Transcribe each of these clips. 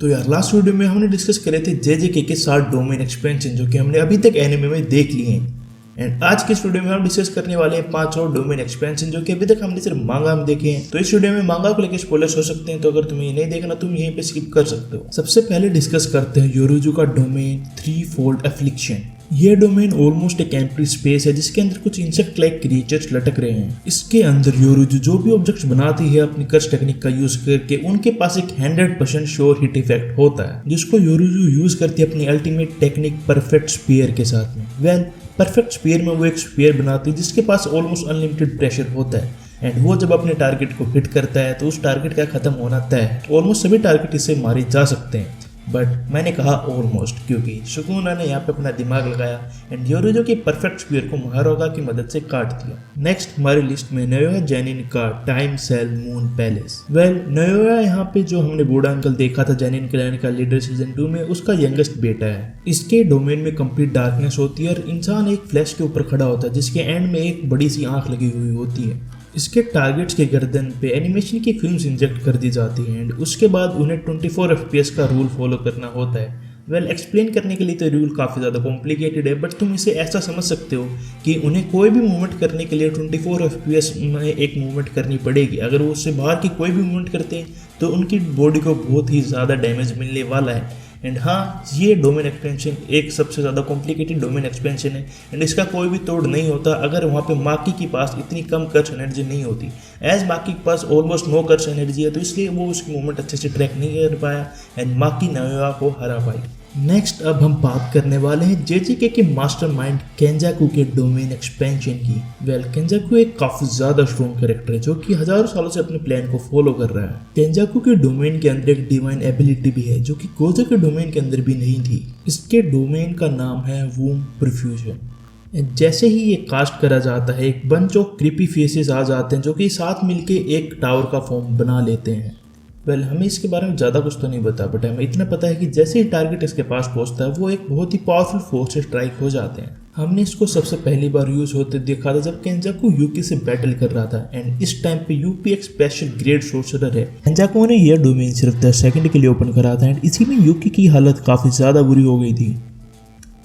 तो यार last video में हमने डिस्कस करे थे जेजेके के 7 डोमेन एक्सपेंशन जो कि हमने अभी तक एनिमे में देख लिए हैं। एंड आज के इस वीडियो में हम डिस्कस करने वाले हैं 5 और डोमेन एक्सपेंशन जो कि अभी तक हमने सिर्फ मांगा में देखे हैं। तो इस वीडियो में मांगा को लेकर स्पॉयलर्स हो सकते हैं, तो अगर तुम्हें ये नहीं देखना तुम यहीं पे स्किप कर सकते हो। सबसे पहले डिस्कस करते हैं योरुजू का डोमेन 3-fold एफ्लिक्शन। यह डोमेन ऑलमोस्ट एक एम्प्टी स्पेस है जिसके अंदर कुछ इंसेक्ट लाइक क्रिएचर्स लटक रहे हैं। इसके अंदर योरुजू जो भी ऑब्जेक्ट्स बनाती है अपनी कर्स टेक्निक का यूज करके उनके पास एक 100% श्योर हिट इफेक्ट होता है जिसको योरुजू यूज करती है अपनी अल्टीमेट टेक्निक परफेक्ट स्पीयर के साथ में। परफेक्ट स्पीयर में वो एक स्पीयर बनाती है जिसके पास ऑलमोस्ट अनलिमिटेड प्रेशर होता है एंड वो जब अपने टारगेट को हिट करता है तो उस टारगेट का खत्म होना तय है। ऑलमोस्ट सभी टारगेट इससे मारे जा सकते हैं, बट मैंने कहा ऑलमोस्ट क्योंकि सुकुना ने यहाँ पे अपना दिमाग लगाया एंड योरुजू की परफेक्ट स्पीयर को महारोगा की मदद से काट दिया। नेक्स्ट हमारी लिस्ट में नयोया जेनिन का टाइम सेल मून पैलेस। नयोया यहाँ पे जो हमने बूढ़ा अंकल देखा था जेनिन क्लैन का लीडर सीजन 2 में, उसका यंगेस्ट बेटा है। इसके डोमेन में कंप्लीट डार्कनेस होती है और इंसान एक फ्लैश के ऊपर खड़ा होता है जिसके एंड में एक बड़ी सी आंख लगी हुई होती है। इसके टारगेट्स के गर्दन पे एनिमेशन की फिल्म्स इंजेक्ट कर दी जाती हैं एंड उसके बाद उन्हें 24 FPS का रूल फॉलो करना होता है। एक्सप्लेन करने के लिए तो रूल काफ़ी ज़्यादा कॉम्प्लिकेटेड है, बट तुम इसे ऐसा समझ सकते हो कि उन्हें कोई भी मूवमेंट करने के लिए 24 FPS में एक मूवमेंट करनी पड़ेगी। अगर वो उससे बाहर की कोई भी मूवमेंट करते हैं तो उनकी बॉडी को बहुत ही ज़्यादा डैमेज मिलने वाला है। एंड हाँ, ये डोमेन एक्सपेंशन एक सबसे ज़्यादा कॉम्प्लिकेटेड डोमेन एक्सपेंशन है एंड इसका कोई भी तोड़ नहीं होता अगर वहाँ पे माकी के पास इतनी कम कर्स एनर्जी नहीं होती। एज माकी के पास ऑलमोस्ट नो कर्स एनर्जी है तो इसलिए वो उसकी मूवमेंट अच्छे से ट्रैक नहीं कर पाया एंड माकी नयोया को हरा पाई। नेक्स्ट अब हम बात करने वाले हैं जेजेके के मास्टरमाइंड केंजाकू के डोमेन एक्सपेंशन की। केंजाकू एक काफी ज्यादा स्ट्रॉन्ग कैरेक्टर है जो कि हजारों सालों से अपने प्लान को फॉलो कर रहा है। केंजाकू के डोमेन के अंदर एक डिवाइन एबिलिटी भी है जो कि गोजो के डोमेन के अंदर भी नहीं थी। इसके डोमेन का नाम है वूम परफ्यूजन। जैसे ही ये कास्ट करा जाता है एक बंच ऑफ क्रीपी फेसेस आ जाते हैं जो कि साथ मिलके एक टावर का फॉर्म बना लेते हैं। हमें इसके बारे में ज़्यादा कुछ तो नहीं पता, बट हमें इतना पता है कि जैसे ही टारगेट इसके पास पहुंचता है वो एक बहुत ही पावरफुल फोर्स से स्ट्राइक हो जाते हैं। हमने इसको सबसे पहली बार यूज होते देखा था जब केंजाकू यूकी से बैटल कर रहा था एंड इस टाइम पे यूपी एक स्पेशल ग्रेड सोर्सरर है। केंजाकू ने यह डोमेन सिर्फ 10 सेकंड के लिए ओपन करा था एंड इसी में यूकी की हालत काफ़ी ज़्यादा बुरी हो गई थी।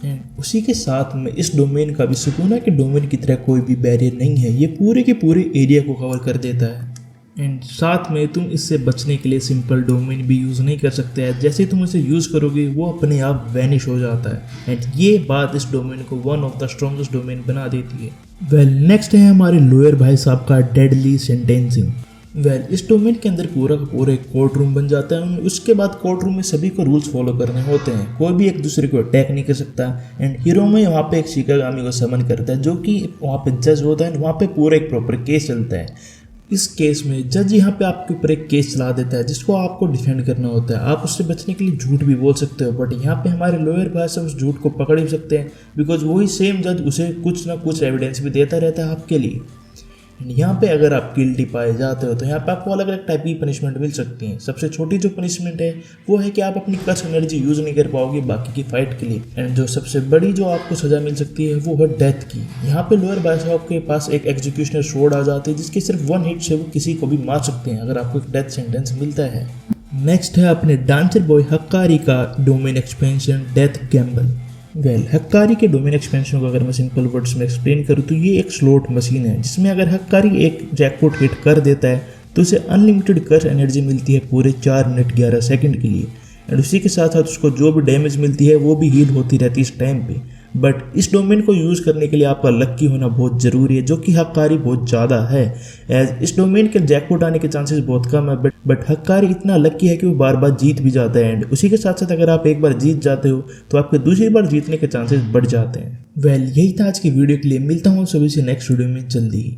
एंड उसी के साथ में इस डोमेन का भी सुकुना के डोमेन की तरह कोई भी बैरियर नहीं है, ये पूरे के पूरे एरिया को कवर कर देता है। एंड साथ में तुम इससे बचने के लिए सिंपल डोमेन भी यूज़ नहीं कर सकते हैं। जैसे तुम इसे यूज़ करोगे वो अपने आप वैनिश हो जाता है एंड ये बात इस डोमेन को one of the strongest domain बना देती है। नेक्स्ट है हमारे लोअर भाई साहब का डेडली सेंटेंसिंग। इस डोमेन के अंदर पूरा का पूरा एक कोर्ट रूम बन जाता है। उसके बाद कोर्ट रूम में सभी को रूल्स फॉलो करने होते हैं, कोई भी एक दूसरे को अटैक नहीं कर सकता एंड हीरो में वहाँ पे एक शिकागामी को समन करता है जो कि वहाँ पे जज होता है। वहाँ पे पूरा एक प्रॉपर केस चलता है। इस केस में जज यहाँ पे आपके ऊपर एक केस चला देता है जिसको आपको डिफेंड करना होता है। आप उससे बचने के लिए झूठ भी बोल सकते हो, बट यहाँ पे हमारे लोअर भाई साहब उस झूठ को पकड़ भी सकते हैं बिकॉज वही सेम जज उसे कुछ ना कुछ एविडेंस भी देता रहता है आपके लिए। यहाँ पे अगर आप गिल्टी पाए जाते हो तो यहाँ पे आपको अलग अलग टाइप की पनिशमेंट मिल सकती हैं। सबसे छोटी जो पनिशमेंट है वो है कि आप अपनी कर्स एनर्जी यूज नहीं कर पाओगे बाकी की फाइट के लिए। एंड जो सबसे बड़ी जो आपको सजा मिल सकती है वो है डेथ की। यहाँ पे लोअर भाई साहब के पास एक एग्जीक्यूशनर स्वॉर्ड आ जाती है जिसके सिर्फ 1 हिट से वो किसी को भी मार सकते हैं अगर आपको एक डेथ सेंटेंस मिलता है। नेक्स्ट है अपने डांसर बॉय हक्कारी का डोमेन एक्सपेंशन डेथ गैम्बल। हक्कारी के डोमेन एक्सपेंशन को अगर मैं सिंपल वर्ड्स में एक्सप्लेन करूँ तो ये एक स्लॉट मशीन है जिसमें अगर हक्कारी एक जैकपॉट हिट कर देता है तो उसे अनलिमिटेड कर्स एनर्जी मिलती है पूरे 4 मिनट 11 सेकंड के लिए एंड उसी के साथ साथ उसको जो भी डैमेज मिलती है वो भी हील होती रहती है इस टाइम पे। बट इस डोमेन को यूज़ करने के लिए आपका लक्की होना बहुत ज़रूरी है जो कि हक्कारी बहुत ज़्यादा है। एज इस डोमेन के जैकपॉट आने के चांसेस बहुत कम है, बट हक्कारी इतना लक्की है कि वो बार बार जीत भी जाता है एंड उसी के साथ साथ अगर आप एक बार जीत जाते हो तो आपके दूसरी बार जीतने के चांसेस बढ़ जाते हैं। यही था आज की वीडियो के लिए। मिलता हूँ सभी से नेक्स्ट वीडियो में जल्दी ही।